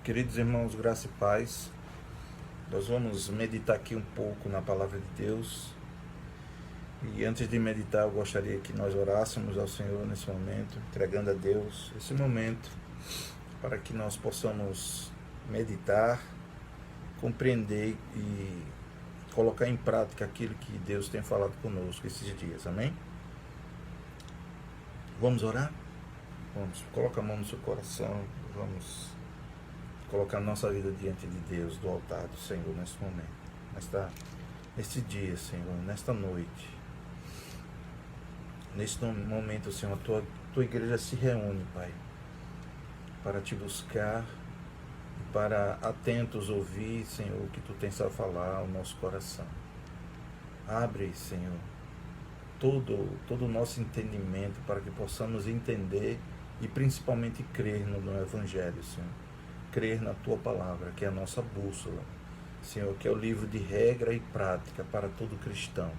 Queridos irmãos, graça e paz. Nós vamos meditar aqui um pouco na palavra de Deus. E antes de meditar, eu gostaria que nós orássemos ao Senhor nesse momento, entregando a Deus esse momento, para que nós possamos meditar, compreender e colocar em prática aquilo que Deus tem falado conosco esses dias. Amém? Vamos orar? Vamos, coloca a mão no seu coração, vamos colocar nossa vida diante de Deus, do altar do Senhor nesse momento, neste dia, Senhor, nesta noite. Neste momento, Senhor, a tua igreja se reúne, Pai, para te buscar e para atentos ouvir, Senhor, o que tu tens a falar ao nosso coração. Abre, Senhor, todo o nosso entendimento para que possamos entender e principalmente crer no Evangelho, Senhor. Crer na tua palavra, que é a nossa bússola, Senhor, que é o livro de regra e prática para todo cristão.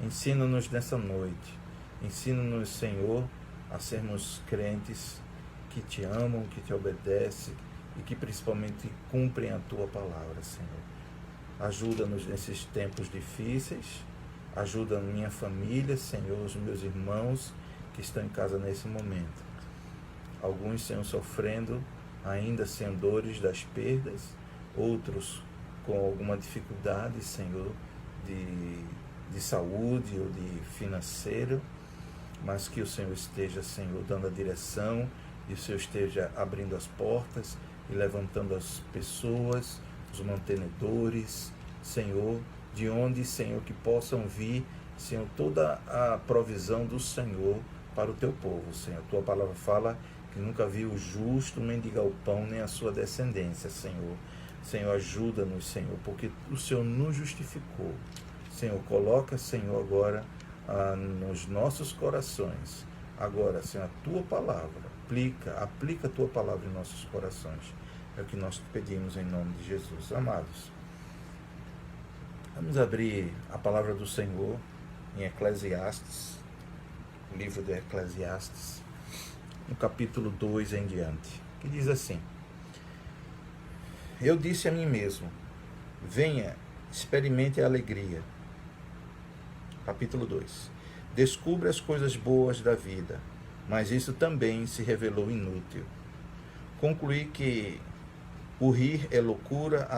Ensina-nos nessa noite, ensina-nos, Senhor, a sermos crentes que te amam, que te obedecem e que principalmente cumprem a tua palavra, Senhor. Ajuda-nos nesses tempos difíceis, ajuda a minha família, Senhor, os meus irmãos que estão em casa nesse momento. Alguns, Senhor, sofrendo ainda sem dores das perdas, outros com alguma dificuldade, Senhor, de saúde ou de financeiro, mas que o Senhor esteja, Senhor, dando a direção e o Senhor esteja abrindo as portas e levantando as pessoas, os mantenedores, Senhor, de onde, Senhor, que possam vir, Senhor, toda a provisão do Senhor para o teu povo, Senhor. A tua palavra fala que nunca viu o justo mendigar o pão, nem a sua descendência, Senhor. Senhor, ajuda-nos, Senhor, porque o Senhor nos justificou. Senhor, coloca, Senhor, agora nos nossos corações. Agora, Senhor, a tua palavra, aplica a tua palavra em nossos corações. É o que nós te pedimos em nome de Jesus. Amados, vamos abrir a palavra do Senhor em Eclesiastes, o livro de Eclesiastes, no capítulo 2 em diante, que diz assim: Eu disse a mim mesmo, venha, experimente a alegria. Capítulo 2. Descubra as coisas boas da vida, mas isso também se revelou inútil. Concluí que o rir é loucura, a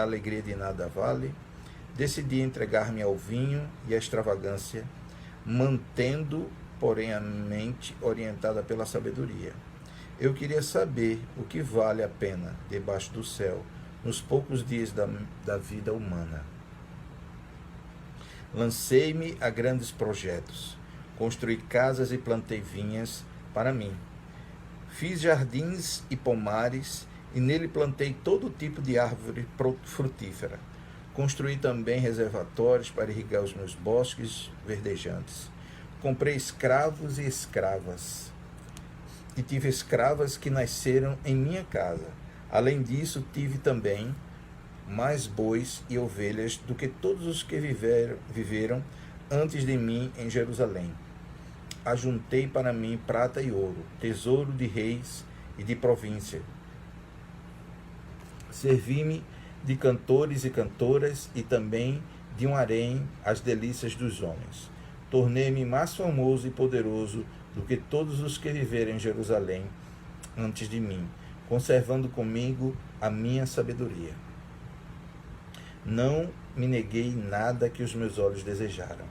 alegria de nada vale. Decidi entregar-me ao vinho e à extravagância, mantendo porém a mente orientada pela sabedoria. Eu queria saber o que vale a pena debaixo do céu, nos poucos dias da vida humana. Lancei-me a grandes projetos, construí casas e plantei vinhas para mim. Fiz jardins e pomares, e nele plantei todo tipo de árvore frutífera. Construí também reservatórios para irrigar os meus bosques verdejantes. Comprei escravos e escravas, e tive escravas que nasceram em minha casa. Além disso, tive também mais bois e ovelhas do que todos os que viveram antes de mim em Jerusalém. Ajuntei para mim prata e ouro, tesouro de reis e de província. Servi-me de cantores e cantoras e também de um harém, as delícias dos homens. Tornei-me mais famoso e poderoso do que todos os que viveram em Jerusalém antes de mim, conservando comigo a minha sabedoria. Não me neguei nada que os meus olhos desejaram.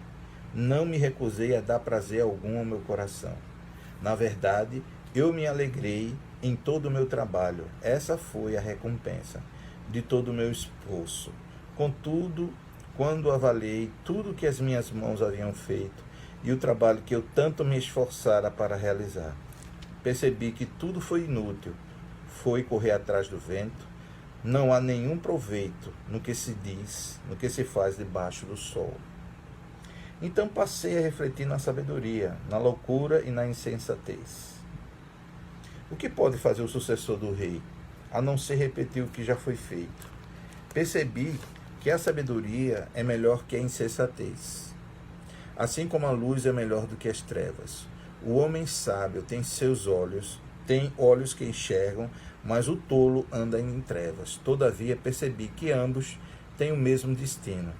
Não me recusei a dar prazer algum ao meu coração. Na verdade, eu me alegrei em todo o meu trabalho. Essa foi a recompensa de todo o meu esforço. Contudo, quando avaliei tudo que as minhas mãos haviam feito e o trabalho que eu tanto me esforçara para realizar, percebi que tudo foi inútil, foi correr atrás do vento. Não há nenhum proveito no que se diz, no que se faz debaixo do sol. Então passei a refletir na sabedoria, na loucura e na insensatez. O que pode fazer o sucessor do rei, a não ser repetir o que já foi feito? Percebi que a sabedoria é melhor que a insensatez, assim como a luz é melhor do que as trevas. O homem sábio tem olhos que enxergam, mas o tolo anda em trevas. Todavia percebi que ambos têm o mesmo destino.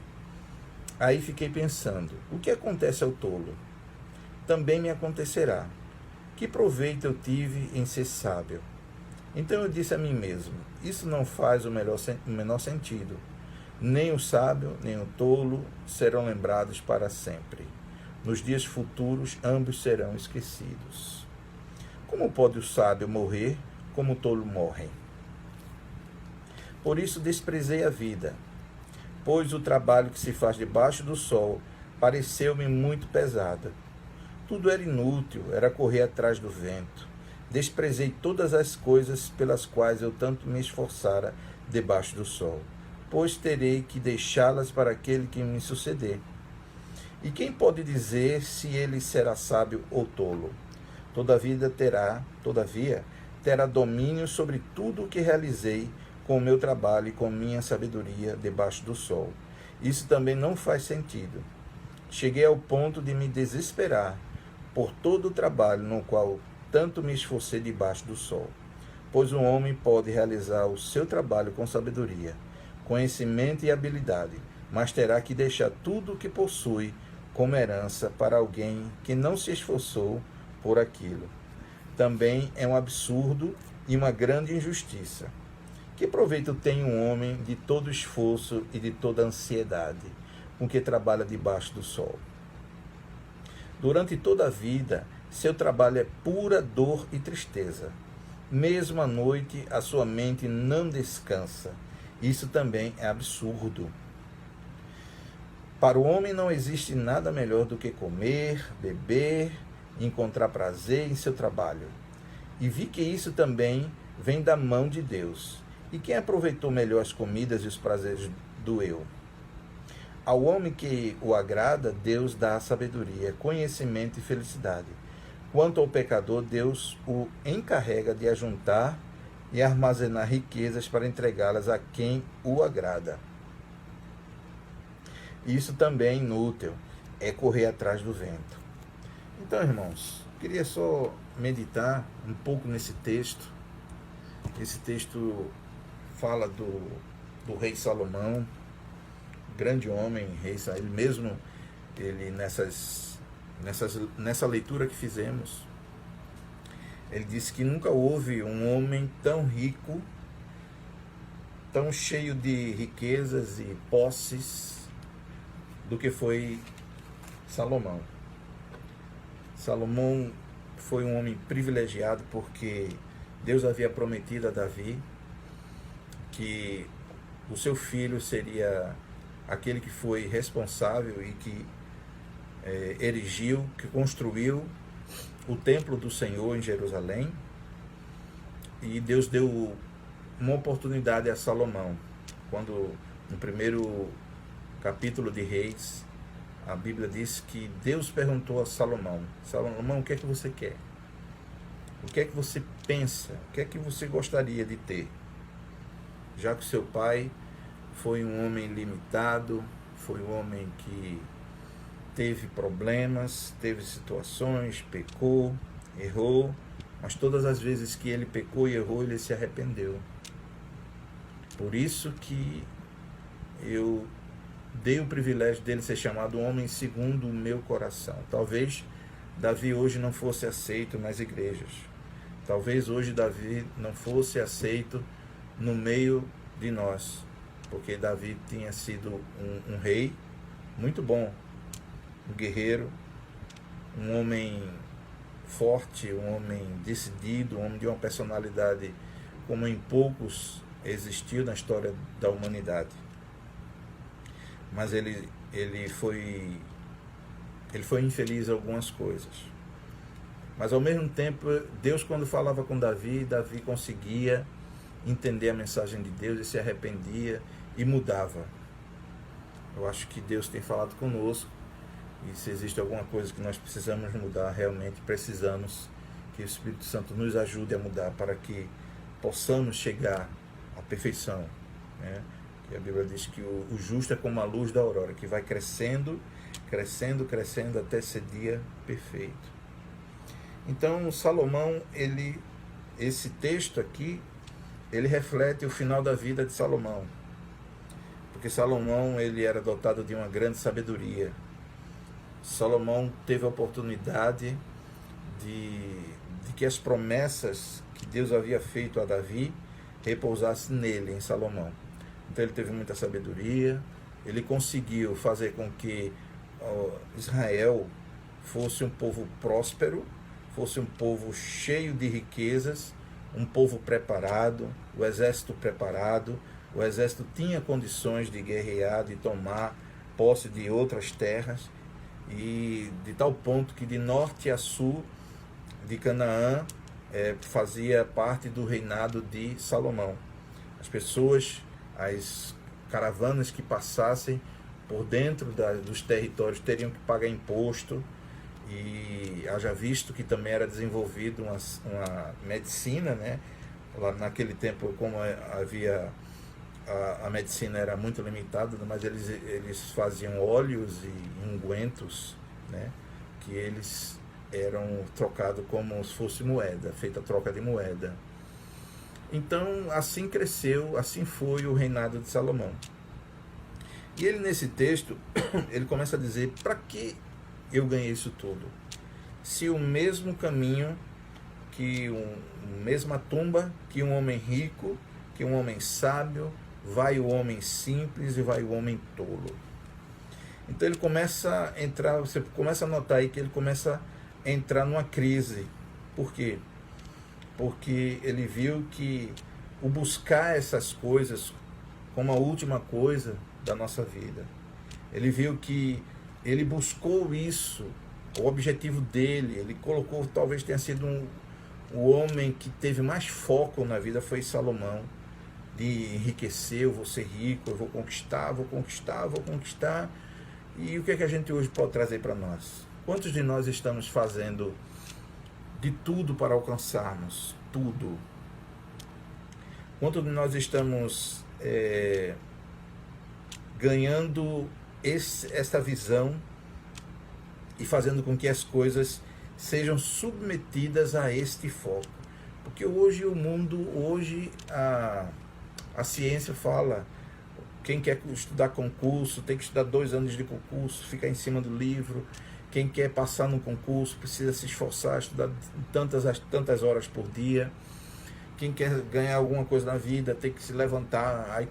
Aí fiquei pensando, o que acontece ao tolo? Também me acontecerá. Que proveito eu tive em ser sábio? Então eu disse a mim mesmo, isso não faz o menor sentido. Nem o sábio, nem o tolo serão lembrados para sempre. Nos dias futuros, ambos serão esquecidos. Como pode o sábio morrer, como o tolo morre? Por isso desprezei a vida, pois o trabalho que se faz debaixo do sol pareceu-me muito pesado. Tudo era inútil, era correr atrás do vento. Desprezei todas as coisas pelas quais eu tanto me esforçara debaixo do sol, pois terei que deixá-las para aquele que me suceder. E quem pode dizer se ele será sábio ou tolo? Todavia terá domínio sobre tudo o que realizei com o meu trabalho e com minha sabedoria debaixo do sol. Isso também não faz sentido. Cheguei ao ponto de me desesperar por todo o trabalho no qual tanto me esforcei debaixo do sol. Pois um homem pode realizar o seu trabalho com sabedoria, conhecimento e habilidade, mas terá que deixar tudo o que possui como herança para alguém que não se esforçou por aquilo. Também é um absurdo e uma grande injustiça. Que proveito tem um homem de todo esforço e de toda ansiedade com que trabalha debaixo do sol? Durante toda a vida, seu trabalho é pura dor e tristeza. Mesmo à noite, a sua mente não descansa. Isso também é absurdo. Para o homem não existe nada melhor do que comer, beber e encontrar prazer em seu trabalho. E vi que isso também vem da mão de Deus. E quem aproveitou melhor as comidas e os prazeres do eu? Ao homem que o agrada, Deus dá sabedoria, conhecimento e felicidade. Quanto ao pecador, Deus o encarrega de ajuntar e armazenar riquezas para entregá-las a quem o agrada. Isso também é inútil, é correr atrás do vento. Então, irmãos, queria só meditar um pouco nesse texto. Esse texto fala do rei Salomão, grande homem, rei Salomão, mesmo ele nessa leitura que fizemos, ele disse que nunca houve um homem tão rico, tão cheio de riquezas e posses do que foi Salomão. Salomão foi um homem privilegiado porque Deus havia prometido a Davi que o seu filho seria aquele que foi responsável e que erigiu, que construiu o templo do Senhor em Jerusalém. E Deus deu uma oportunidade a Salomão, quando no primeiro capítulo de Reis, a Bíblia diz que Deus perguntou a Salomão: Salomão, o que é que você quer? O que é que você pensa? O que é que você gostaria de ter? Já que seu pai foi um homem limitado, foi um homem que teve problemas, teve situações, pecou, errou, mas todas as vezes que ele pecou e errou, ele se arrependeu. Por isso que eu dei o privilégio dele ser chamado homem segundo o meu coração. Talvez Davi hoje não fosse aceito nas igrejas. Talvez hoje Davi não fosse aceito no meio de nós, porque Davi tinha sido um rei muito bom, um guerreiro, um homem forte, um homem decidido, um homem de uma personalidade como em poucos existiu na história da humanidade. Mas ele foi infeliz em algumas coisas. Mas ao mesmo tempo, Deus, quando falava com Davi, Davi conseguia entender a mensagem de Deus e se arrependia e mudava. Eu acho que Deus tem falado conosco, e se existe alguma coisa que nós precisamos mudar, realmente precisamos que o Espírito Santo nos ajude a mudar para que possamos chegar à perfeição, né? Que a Bíblia diz que o justo é como a luz da aurora, que vai crescendo, crescendo, crescendo até ser dia perfeito. Então, Salomão, esse texto aqui, ele reflete o final da vida de Salomão. Porque Salomão, ele era dotado de uma grande sabedoria. Salomão teve a oportunidade de que as promessas que Deus havia feito a Davi repousassem nele, em Salomão. Então ele teve muita sabedoria, ele conseguiu fazer com que Israel fosse um povo próspero, fosse um povo cheio de riquezas, um povo preparado, o exército preparado. O exército tinha condições de guerrear, de tomar posse de outras terras, e de tal ponto que de norte a sul de Canaã fazia parte do reinado de Salomão. As pessoas, as caravanas que passassem por dentro dos territórios teriam que pagar imposto, e haja visto que também era desenvolvida uma medicina, né? Lá naquele tempo, como havia a medicina era muito limitada, mas eles faziam óleos e ungüentos, né? Que eles eram trocados como se fosse moeda, feita a troca de moeda. Então, assim cresceu, assim foi o reinado de Salomão. E ele, nesse texto, ele começa a dizer: para que eu ganhei isso tudo? Se o mesmo caminho, mesma tumba que um homem rico, que um homem sábio, vai o homem simples e vai o homem tolo. Então ele começa a entrar, você começa a notar aí que ele começa a entrar numa crise. Por quê? Porque ele viu que o buscar essas coisas como a última coisa da nossa vida. Ele viu que ele buscou isso, o objetivo dele, ele colocou, talvez tenha sido o homem que teve mais foco na vida foi Salomão, de enriquecer: eu vou ser rico, eu vou conquistar, vou conquistar, vou conquistar. E o que é que a gente hoje pode trazer para nós? Quantos de nós estamos fazendo de tudo para alcançarmos tudo? Quantos de nós estamos ganhando essa visão e fazendo com que as coisas sejam submetidas a este foco? Porque hoje o mundo, a ciência fala: quem quer estudar concurso tem que estudar 2 anos de concurso, ficar em cima do livro. Quem quer passar no concurso precisa se esforçar, estudar tantas horas por dia. Quem quer ganhar alguma coisa na vida tem que se levantar. Aí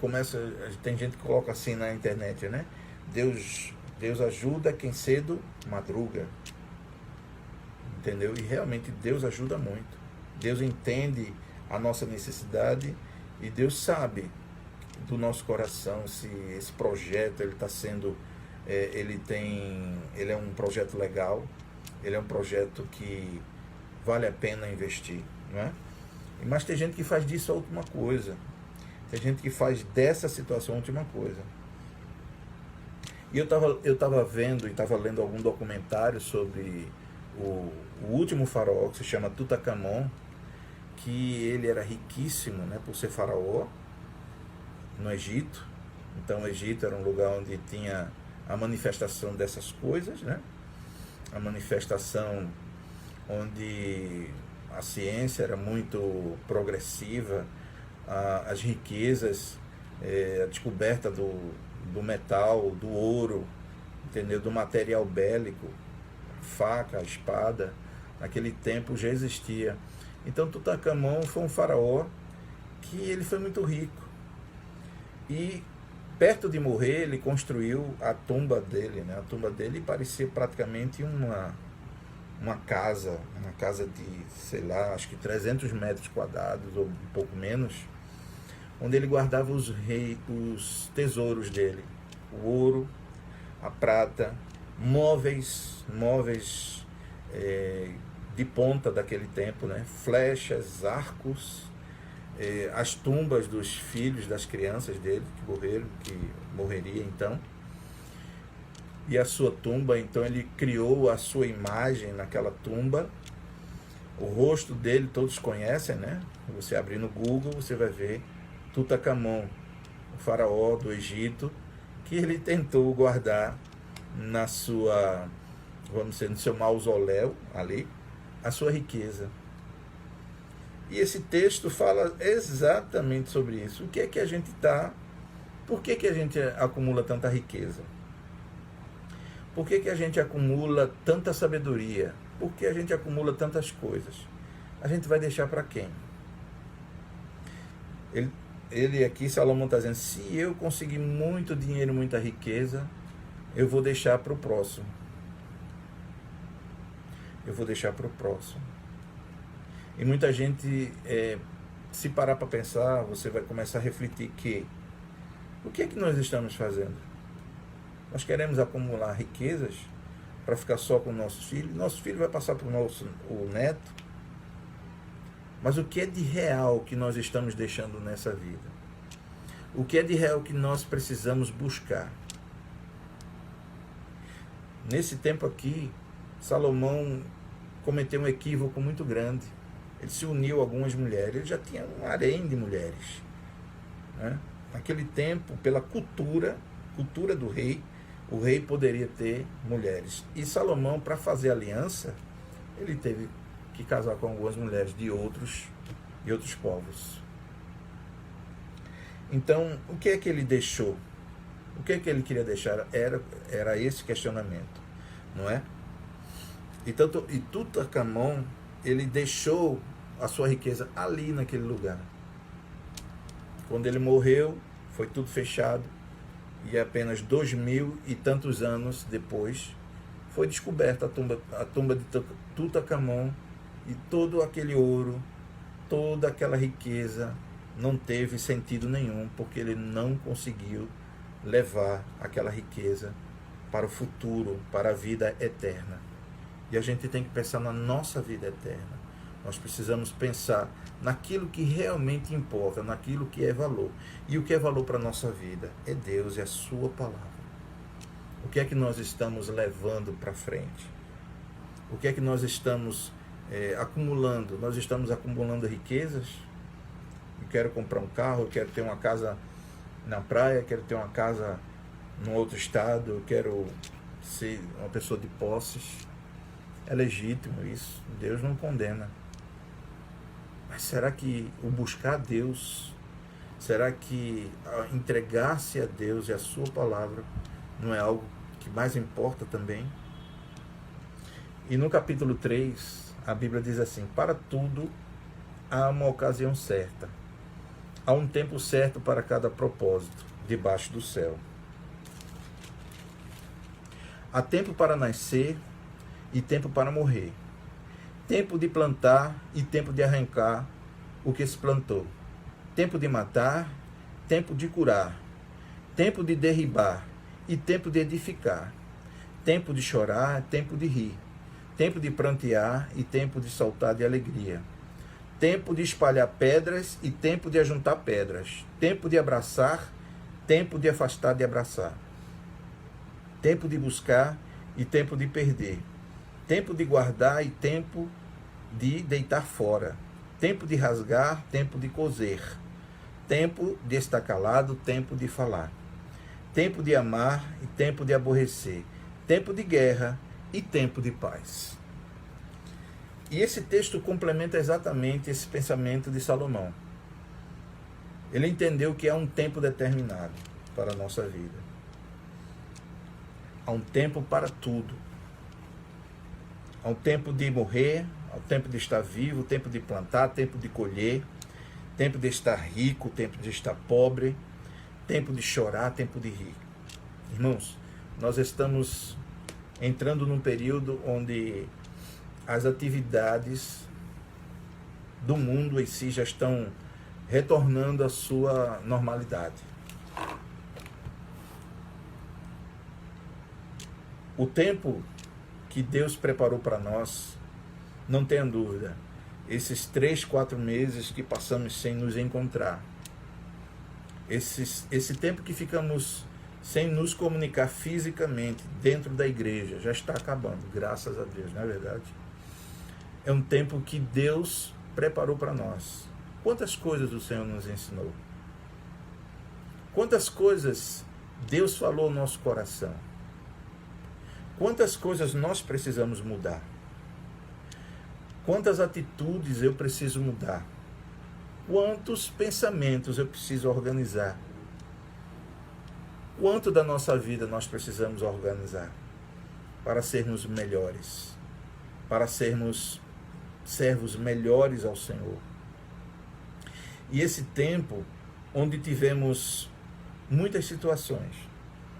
tem gente que coloca assim na internet, né? Deus ajuda quem cedo madruga. Entendeu? E realmente Deus ajuda muito. Deus entende a nossa necessidade e Deus sabe do nosso coração se esse projeto ele está sendo, ele é um projeto legal, ele é um projeto que vale a pena investir, não é? Mas tem gente que faz disso a última coisa, tem gente que faz dessa situação a última coisa. E eu estava vendo e estava lendo algum documentário sobre o último faraó, que se chama Tutankhamon, que ele era riquíssimo, né, por ser faraó no Egito. Então o Egito era um lugar onde tinha a manifestação dessas coisas, né? A manifestação onde a ciência era muito progressiva, as riquezas, a descoberta do metal, do ouro, entendeu? Do material bélico, faca, espada, naquele tempo já existia. Então Tutankhamon foi um faraó que ele foi muito rico. E perto de morrer, ele construiu a tumba dele, né? A tumba dele parecia praticamente uma casa de, sei lá, acho que 300 metros quadrados, ou um pouco menos, onde ele guardava os tesouros dele: o ouro, a prata, móveis de ponta daquele tempo, né? Flechas, arcos, as tumbas dos filhos, das crianças dele que morreria então. E a sua tumba, então ele criou a sua imagem naquela tumba. O rosto dele todos conhecem, né? Você abrir no Google, você vai ver Tutankhamon, o faraó do Egito, que ele tentou guardar na sua, vamos dizer, no seu mausoléu ali, a sua riqueza. E esse texto fala exatamente sobre isso. O que é que a gente está... Por que a gente acumula tanta riqueza? Por que a gente acumula tanta sabedoria? Por que a gente acumula tantas coisas? A gente vai deixar para quem? Ele aqui, Salomão está dizendo, se eu conseguir muito dinheiro, muita riqueza, eu vou deixar para o próximo. Eu vou deixar para o próximo. E muita gente, se parar para pensar, você vai começar a refletir que o que é que nós estamos fazendo? Nós queremos acumular riquezas para ficar só com nossos filhos. Nosso filho vai passar para o neto. Mas o que é de real que nós estamos deixando nessa vida? O que é de real que nós precisamos buscar? Nesse tempo aqui, Salomão cometeu um equívoco muito grande. Ele se uniu a algumas mulheres. Ele já tinha um harém de mulheres, né? Naquele tempo, pela cultura do rei, o rei poderia ter mulheres. E Salomão, para fazer aliança, ele teve que casar com algumas mulheres de outros povos. Então, o que é que ele deixou? O que é que ele queria deixar? Era esse questionamento, não é? E Tutankhamon, ele deixou a sua riqueza ali naquele lugar. Quando ele morreu, foi tudo fechado, e apenas 2000 e tantos anos depois foi descoberta a tumba de Tutankhamon, e todo aquele ouro, toda aquela riqueza não teve sentido nenhum, porque ele não conseguiu levar aquela riqueza para o futuro, para a vida eterna. E a gente tem que pensar na nossa vida eterna. Nós precisamos pensar naquilo que realmente importa, naquilo que é valor. E o que é valor para a nossa vida? É Deus e a sua palavra. O que é que nós estamos levando para frente? O que é que nós estamos acumulando? Nós estamos acumulando riquezas? Eu quero comprar um carro, eu quero ter uma casa na praia, eu quero ter uma casa num outro estado, eu quero ser uma pessoa de posses. É legítimo isso, Deus não condena. Mas será que o buscar a Deus, será que entregar-se a Deus e a sua palavra não é algo que mais importa também? E no capítulo 3, a Bíblia diz assim: para tudo há uma ocasião certa, há um tempo certo para cada propósito debaixo do céu. Há tempo para nascer e tempo para morrer, tempo de plantar e tempo de arrancar o que se plantou, tempo de matar, tempo de curar, tempo de derribar e tempo de edificar, tempo de chorar, tempo de rir, tempo de prantear e tempo de saltar de alegria, tempo de espalhar pedras e tempo de ajuntar pedras, tempo de abraçar, tempo de afastar de abraçar, tempo de buscar e tempo de perder, tempo de guardar e tempo de deitar fora, tempo de rasgar, tempo de coser, tempo de estar calado, tempo de falar, tempo de amar e tempo de aborrecer, tempo de guerra e tempo de paz. E esse texto complementa exatamente esse pensamento de Salomão. Ele entendeu que há um tempo determinado para a nossa vida. Há um tempo para tudo. Há um tempo de morrer, há um tempo de estar vivo, tempo de plantar, tempo de colher, tempo de estar rico, tempo de estar pobre, tempo de chorar, tempo de rir. Irmãos, nós estamos entrando num período onde as atividades do mundo em si já estão retornando à sua normalidade. O tempo que Deus preparou para nós, não tenha dúvida, esses 3, 4 meses que passamos sem nos encontrar, esse tempo que ficamos sem nos comunicar fisicamente dentro da igreja, já está acabando, graças a Deus, não é verdade? É um tempo que Deus preparou para nós. Quantas coisas o Senhor nos ensinou? Quantas coisas Deus falou no nosso coração? Quantas coisas nós precisamos mudar? Quantas atitudes eu preciso mudar? Quantos pensamentos eu preciso organizar? Quanto da nossa vida nós precisamos organizar para sermos melhores, para sermos servos melhores ao Senhor? E esse tempo onde tivemos muitas situações,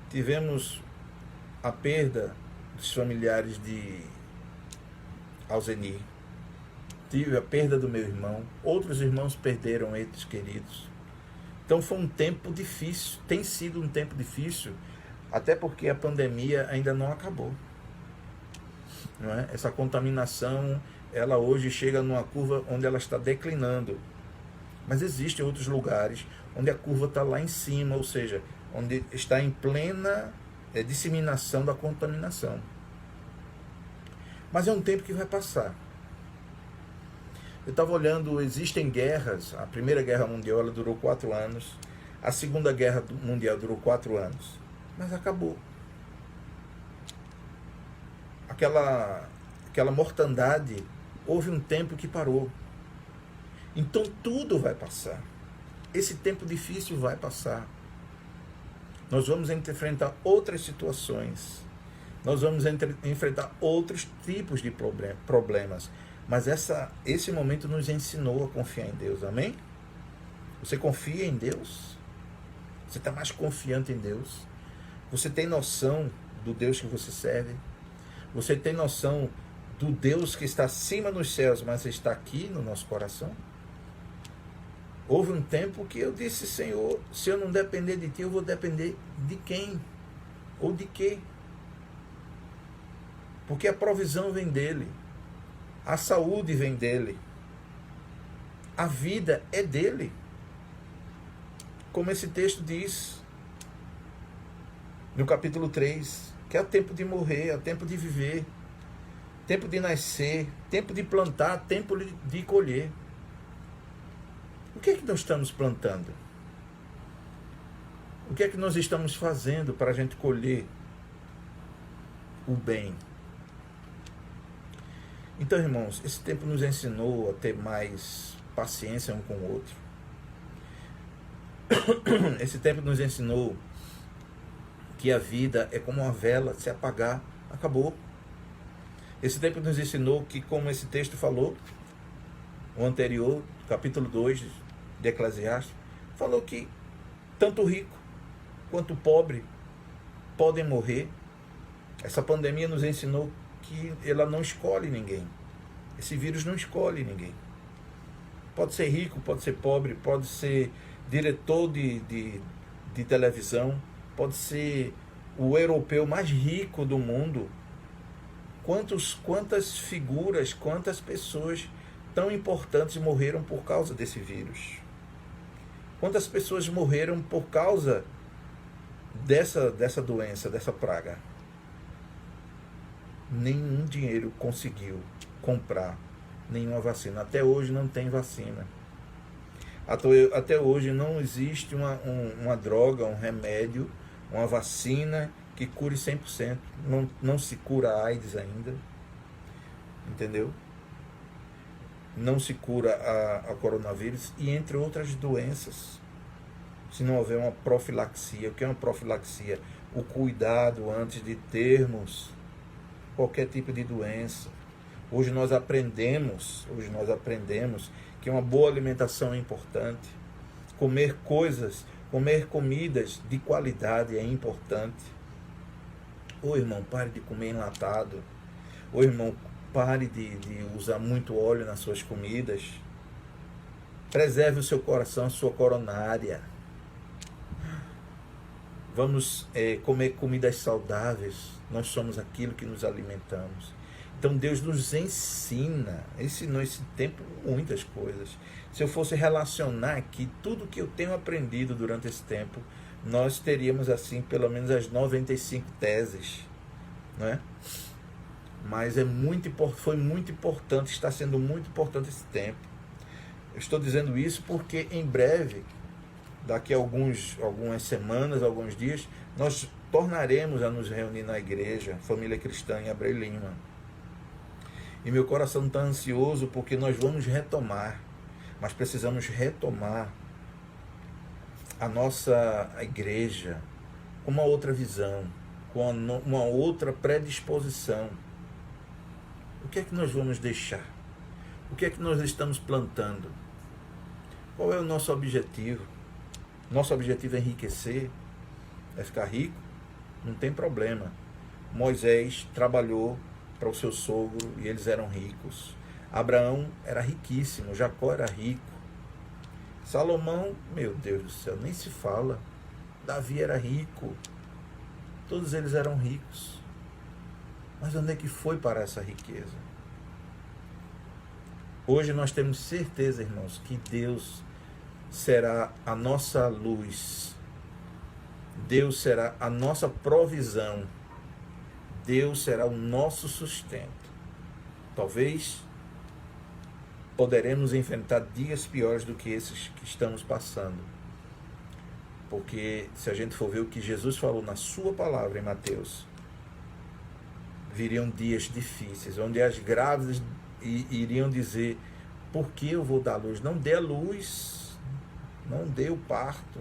tivemos a perda dos familiares de Alzenir, tive a perda do meu irmão, outros irmãos perderam entes queridos. Então foi um tempo difícil, tem sido um tempo difícil, até porque a pandemia ainda não acabou. Não é? Essa contaminação, ela hoje chega numa curva onde ela está declinando. Mas existem outros lugares onde a curva está lá em cima, ou seja, onde está em plena disseminação da contaminação. Mas é um tempo que vai passar. Eu estava olhando, existem guerras. A Primeira Guerra Mundial ela durou 4 anos. A Segunda Guerra Mundial durou 4 anos. Mas acabou. Aquela mortandade, houve um tempo que parou. Então tudo vai passar. Esse tempo difícil vai passar. Nós vamos enfrentar outras situações. Nós vamos enfrentar outros tipos de problemas. Mas esse momento nos ensinou a confiar em Deus, amém? Você confia em Deus? Você está mais confiante em Deus? Você tem noção do Deus que você serve? Você tem noção do Deus que está acima nos céus, mas está aqui no nosso coração? Houve um tempo que eu disse, Senhor, se eu não depender de Ti, eu vou depender de quem? Ou de quê? Porque a provisão vem dEle. A saúde vem dEle. A vida é dEle. Como esse texto diz, no capítulo 3, que é tempo de morrer, é tempo de viver, tempo de nascer, tempo de plantar, tempo de colher. O que é que nós estamos plantando? O que é que nós estamos fazendo para a gente colher o bem? Então, irmãos, esse tempo nos ensinou a ter mais paciência um com o outro. Esse tempo nos ensinou que a vida é como uma vela, se apagar, acabou. Esse tempo nos ensinou que, como esse texto falou, o anterior, capítulo 2 de Eclesiastes, falou que tanto o rico quanto o pobre podem morrer. Essa pandemia nos ensinou que ela não escolhe ninguém. Esse vírus não escolhe ninguém. Pode ser rico, pode ser pobre, pode ser diretor de televisão, pode ser o europeu mais rico do mundo. Quantas figuras, quantas pessoas tão importantes morreram por causa desse vírus? Quantas pessoas morreram por causa dessa doença, dessa praga? Nenhum dinheiro conseguiu comprar nenhuma vacina. Até hoje não tem vacina. Até hoje não existe uma droga, um remédio, uma vacina que cure 100%. Não se cura a AIDS ainda. Entendeu? Não se cura a coronavírus e entre outras doenças. Se não houver uma profilaxia. O que é uma profilaxia? O cuidado antes de termos qualquer tipo de doença. Hoje nós aprendemos que uma boa alimentação é importante. Comer comidas de qualidade é importante. Ô irmão, pare de comer enlatado. Ô irmão, pare de usar muito óleo nas suas comidas. Preserve o seu coração, a sua coronária. Vamos comer comidas saudáveis. Nós somos aquilo que nos alimentamos. Então Deus nos ensinou esse tempo muitas coisas. Se eu fosse relacionar aqui tudo que eu tenho aprendido durante esse tempo, nós teríamos assim pelo menos as 95 teses, não é? Mas foi muito importante, está sendo muito importante esse tempo. Eu estou dizendo isso porque em breve, daqui a algumas semanas, alguns dias, nós tornaremos a nos reunir na igreja, família cristã em Abreu Lima. E meu coração está ansioso porque nós vamos retomar. mas precisamos retomar a nossa igreja com uma outra visão, com uma outra predisposição. O que é que nós vamos deixar? O que é que nós estamos plantando? Qual é o nosso objetivo? Nosso objetivo é enriquecer? É ficar rico? Não tem problema. Moisés trabalhou para o seu sogro e eles eram ricos. Abraão era riquíssimo, Jacó era rico. Salomão, meu Deus do céu, nem se fala. Davi era rico. Todos eles eram ricos. Mas onde é que foi para essa riqueza? Hoje nós temos certeza, irmãos, que Deus será a nossa luz. Deus será a nossa provisão. Deus será o nosso sustento. Talvez poderemos enfrentar dias piores do que esses que estamos passando. Porque se a gente for ver o que Jesus falou na sua palavra em Mateus, viriam dias difíceis, onde as grávidas iriam dizer: por que eu vou dar luz? Não dê a luz, não dê o parto,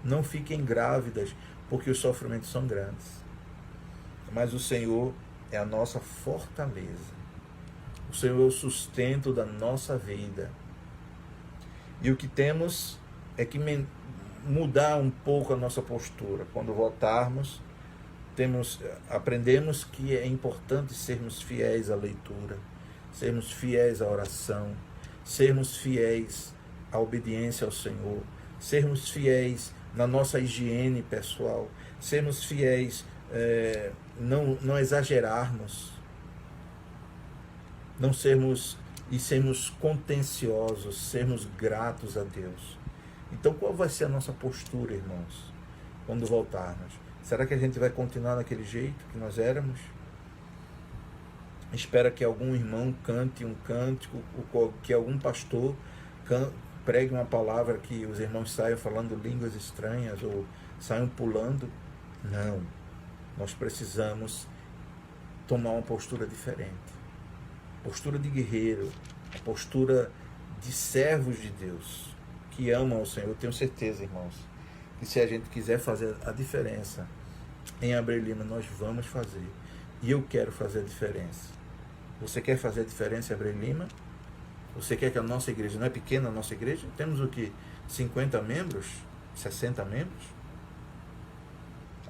não fiquem grávidas, porque os sofrimentos são grandes. Mas o Senhor é a nossa fortaleza. O Senhor é o sustento da nossa vida. E o que temos é que mudar um pouco a nossa postura. Quando voltarmos, aprendemos que é importante sermos fiéis à leitura, sermos fiéis à oração, sermos fiéis à obediência ao Senhor, sermos fiéis na nossa higiene pessoal, sermos fiéis, não exagerarmos, não sermos contenciosos, sermos gratos a Deus. Então, qual vai ser a nossa postura, irmãos, quando voltarmos? Será que a gente vai continuar daquele jeito que nós éramos? Espera que algum irmão cante um cântico, que algum pastor pregue uma palavra, que os irmãos saiam falando línguas estranhas ou saiam pulando? Não. Nós precisamos tomar uma postura diferente. Postura de guerreiro, postura de servos de Deus, que amam o Senhor. Eu tenho certeza, irmãos, que se a gente quiser fazer a diferença em Abreu Lima, nós vamos fazer. E eu quero fazer a diferença. Você quer fazer a diferença em Abreu Lima? Você quer que a nossa igreja, não é pequena a nossa igreja? Temos o que? 50 membros? 60 membros?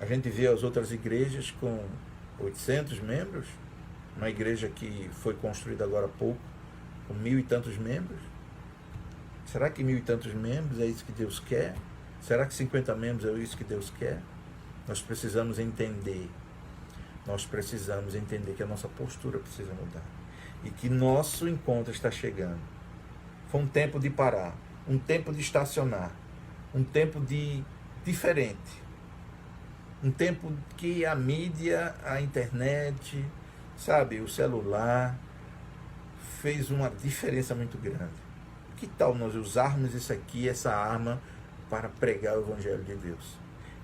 A gente vê as outras igrejas com 800 membros. Uma igreja que foi construída agora há pouco, com 1000 e tantos membros. Será que 1000 e tantos membros é isso que Deus quer? Será que 50 membros é isso que Deus quer? Nós precisamos entender. Nós precisamos entender que a nossa postura precisa mudar. E que nosso encontro está chegando. Foi um tempo de parar, um tempo de estacionar, um tempo de diferente. Um tempo que a mídia, a internet, sabe, o celular, fez uma diferença muito grande. Que tal nós usarmos isso aqui, essa arma, para pregar o Evangelho de Deus?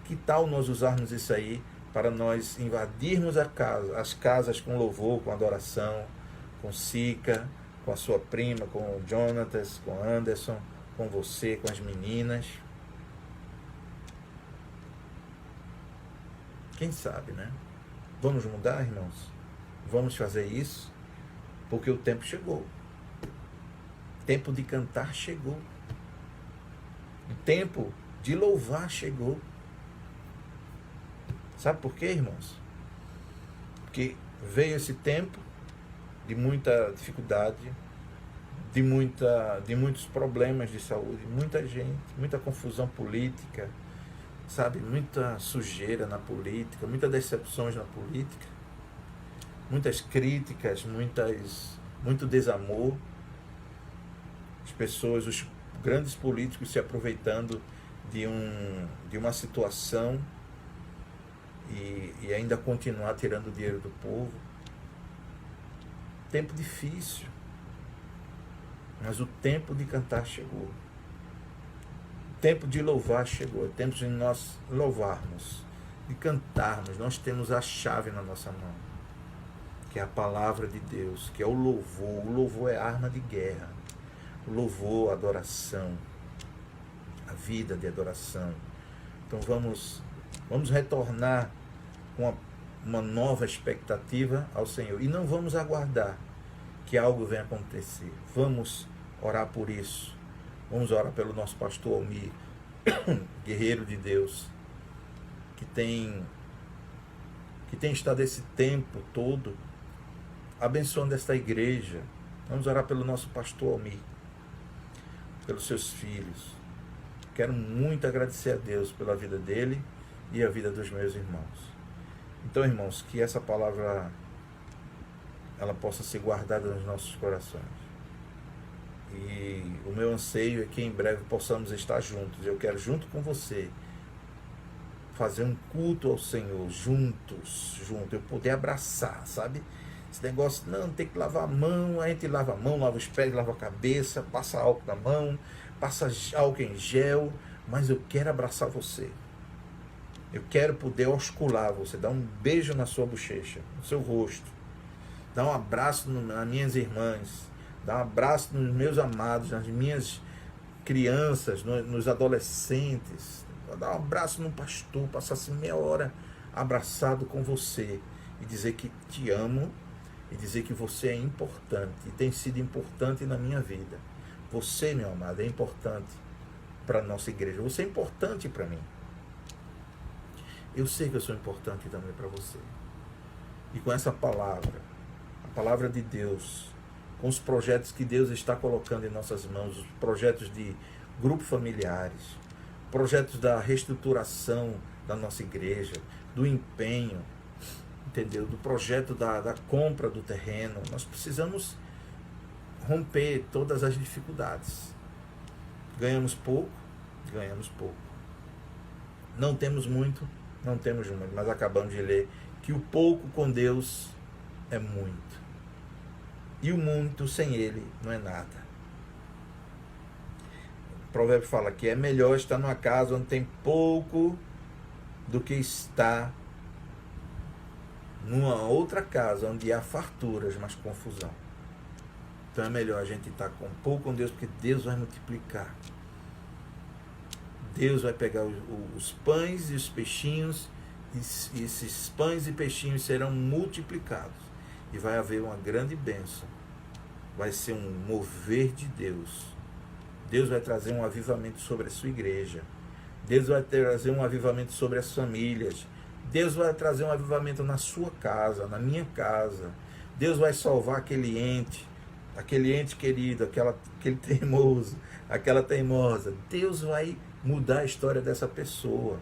Que tal nós usarmos isso aí para nós invadirmos as casas com louvor, com adoração, com Sica, com a sua prima, com o Jonatas, com o Anderson, com você, com as meninas? Quem sabe, né? Vamos mudar, irmãos? Vamos fazer isso? Porque o tempo chegou. O tempo de cantar chegou. O tempo de louvar chegou. Sabe por quê, irmãos? Porque veio esse tempo de muita dificuldade, de muitos problemas de saúde, muita gente, muita confusão política, sabe? Muita sujeira na política, muitas decepções na política, muitas críticas, muito desamor. As pessoas, os grandes políticos se aproveitando de uma situação e ainda continuar tirando o dinheiro do povo. Tempo difícil, mas o tempo de cantar chegou. O tempo de louvar chegou. É tempo de nós louvarmos, de cantarmos. Nós temos a chave na nossa mão, que é a palavra de Deus, que é o louvor. O louvor é arma de guerra. o louvor, a adoração, a vida de adoração. Então vamos retornar com uma nova expectativa ao Senhor. E não vamos aguardar que algo venha acontecer. Vamos orar por isso. Vamos orar pelo nosso pastor Almir, guerreiro de Deus, que tem estado esse tempo todo abençoando esta igreja. Vamos orar pelo nosso pastor Almir, pelos seus filhos. Quero muito agradecer a Deus pela vida dele e a vida dos meus irmãos. Então, irmãos, que essa palavra ela possa ser guardada nos nossos corações. E o meu anseio é que em breve possamos estar juntos. Eu quero, junto com você, fazer um culto ao Senhor, juntos, eu poder abraçar, sabe? Esse negócio, não, tem que lavar a mão, a gente lava a mão, lava os pés, lava a cabeça, passa álcool na mão, passa álcool em gel, mas eu quero abraçar você. Eu quero poder oscular você, dar um beijo na sua bochecha, no seu rosto, dar um abraço nas minhas irmãs, dar um abraço nos meus amados, nas minhas crianças, nos adolescentes, dar um abraço no pastor, passar assim meia hora abraçado com você e dizer que te amo e dizer que você é importante e tem sido importante na minha vida. Você, meu amado, é importante para a nossa igreja. Você é importante para mim. Eu sei que eu sou importante também para você. E com essa palavra, a palavra de Deus, com os projetos que Deus está colocando em nossas mãos, os projetos de grupos familiares, projetos da reestruturação da nossa igreja, do empenho, entendeu? Do projeto da compra do terreno, nós precisamos romper todas as dificuldades. Ganhamos pouco. Não temos muito, mas acabamos de ler que o pouco com Deus é muito. E o muito sem Ele não é nada. O provérbio fala que é melhor estar numa casa onde tem pouco do que estar numa outra casa onde há farturas, mas confusão. Então é melhor a gente estar com pouco com Deus, porque Deus vai multiplicar. Deus vai pegar os pães e os peixinhos, e esses pães e peixinhos serão multiplicados. E vai haver uma grande bênção. Vai ser um mover de Deus. Deus vai trazer um avivamento sobre a sua igreja. Deus vai trazer um avivamento sobre as famílias. Deus vai trazer um avivamento na sua casa, na minha casa. Deus vai salvar aquele ente querido, aquele teimoso, aquela teimosa. Deus vai mudar a história dessa pessoa.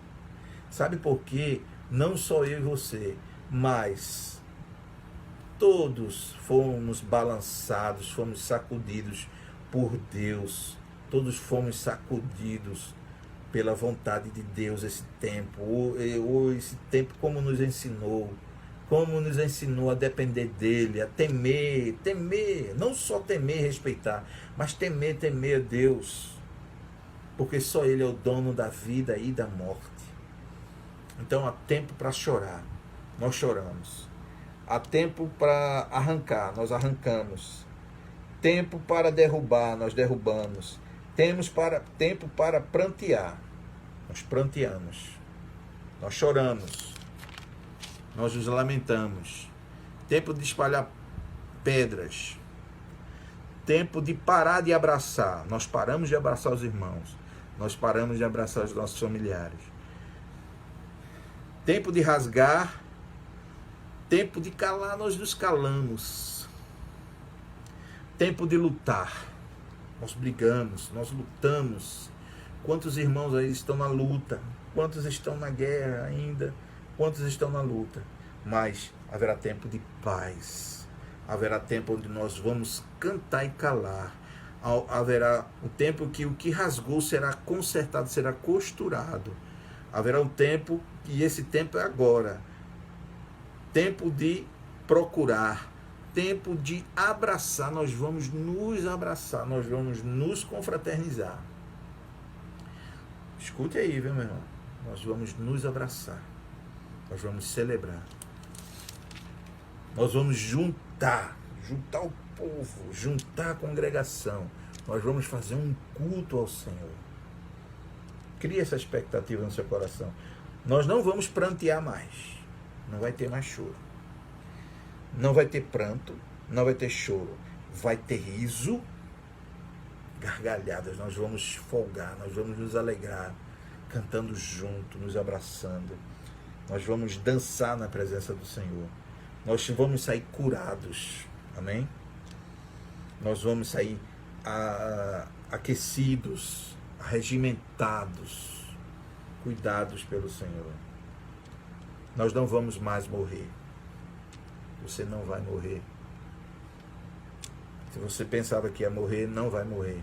Sabe por quê? Não só eu e você, mas todos fomos balançados, fomos sacudidos por Deus. Todos fomos sacudidos pela vontade de Deus esse tempo. Esse tempo como nos ensinou a depender dele, a temer, não só temer e respeitar, mas temer a Deus. Porque só Ele é o dono da vida e da morte. Então há tempo para chorar, nós choramos. Há tempo para arrancar, nós arrancamos. Tempo para derrubar, nós derrubamos. Tempo para prantear, nós pranteamos. Nós choramos, nós nos lamentamos. Tempo de espalhar pedras. Tempo de parar de abraçar. Nós paramos de abraçar os irmãos. Nós paramos de abraçar os nossos familiares. Tempo de rasgar. Tempo de calar, nós nos calamos. Tempo de lutar. Nós brigamos, nós lutamos. Quantos irmãos aí estão na luta? Quantos estão na guerra ainda? Quantos estão na luta? Mas haverá tempo de paz. Haverá tempo onde nós vamos cantar e calar. Haverá um tempo que o que rasgou será consertado, será costurado. Haverá um tempo, e esse tempo é agora. Tempo de procurar. Tempo de abraçar. Nós vamos nos abraçar. Nós vamos nos confraternizar. Escute aí, viu, meu irmão? Nós vamos nos abraçar. Nós vamos celebrar. Nós vamos juntar o povo, juntar a congregação, Nós vamos fazer um culto ao Senhor. Cria essa expectativa no seu coração. Nós não vamos prantear mais. Não vai ter mais choro. Não vai ter pranto, não vai ter choro. Vai ter riso, gargalhadas. Nós vamos folgar, nós vamos nos alegrar, cantando junto, nos abraçando. Nós vamos dançar na presença do Senhor. Nós vamos sair curados. Amém? Nós vamos sair aquecidos, regimentados, cuidados pelo Senhor. Nós não vamos mais morrer. Você não vai morrer. Se você pensava que ia morrer, não vai morrer.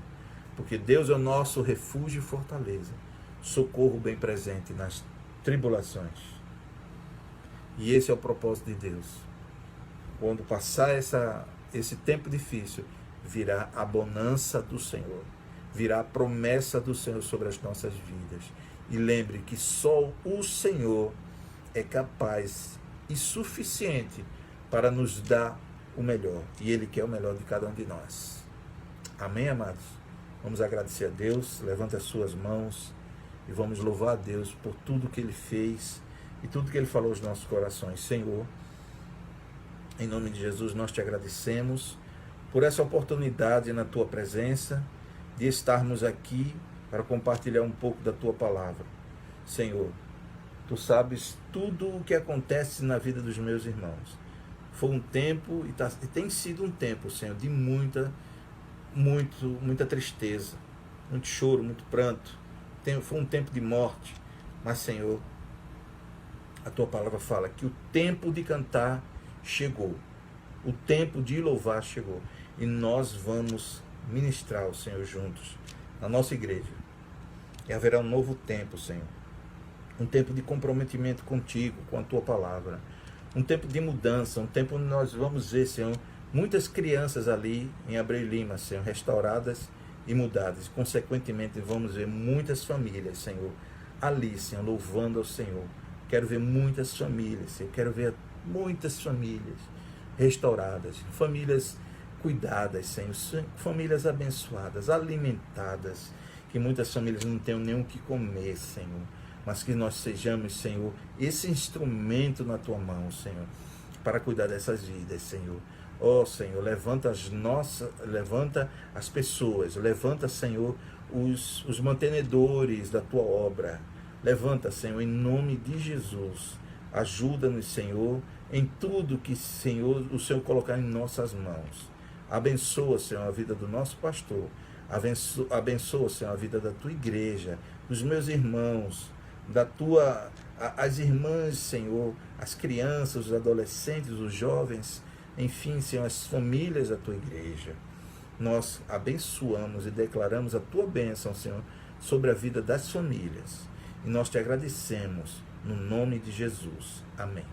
Porque Deus é o nosso refúgio e fortaleza. Socorro bem presente nas tribulações. E esse é o propósito de Deus. Quando passar esse tempo difícil, virá a bonança do Senhor. Virá a promessa do Senhor sobre as nossas vidas. E lembre que só o Senhor é capaz e suficiente para nos dar o melhor. E Ele quer o melhor de cada um de nós. Amém, amados? Vamos agradecer a Deus. Levante as suas mãos e vamos louvar a Deus por tudo que Ele fez e tudo que Ele falou aos nossos corações. Senhor, em nome de Jesus, nós te agradecemos por essa oportunidade na Tua presença, de estarmos aqui para compartilhar um pouco da Tua palavra. Senhor, Tu sabes tudo o que acontece na vida dos meus irmãos. Foi um tempo, e tem sido um tempo, Senhor, de muita tristeza, muito choro, muito pranto. Foi um tempo de morte. Mas, Senhor, a Tua palavra fala que o tempo de cantar chegou. O tempo de louvar chegou. E nós vamos ministrar o Senhor juntos na nossa igreja. E haverá um novo tempo, Senhor. Um tempo de comprometimento contigo, com a Tua palavra. Um tempo de mudança, um tempo onde nós vamos ver, Senhor, muitas crianças ali em Abreu Lima, Senhor, restauradas e mudadas. Consequentemente, vamos ver muitas famílias, Senhor, ali, Senhor, louvando ao Senhor. Quero ver muitas famílias, Senhor. Quero ver muitas famílias restauradas, famílias cuidadas, Senhor, famílias abençoadas, alimentadas, que muitas famílias não tenham nem o que comer, Senhor, mas que nós sejamos, Senhor, esse instrumento na Tua mão, Senhor, para cuidar dessas vidas, Senhor. Ó, Senhor, levanta as pessoas, levanta, Senhor, os mantenedores da Tua obra. Levanta, Senhor, em nome de Jesus. Ajuda-nos, Senhor, em tudo que, Senhor, o Senhor colocar em nossas mãos. Abençoa, Senhor, a vida do nosso pastor. Abençoa, Senhor, a vida da Tua igreja, dos meus irmãos, as irmãs, Senhor, as crianças, os adolescentes, os jovens, enfim, Senhor, as famílias da Tua igreja. Nós abençoamos e declaramos a Tua bênção, Senhor, sobre a vida das famílias. E nós te agradecemos, no nome de Jesus. Amém.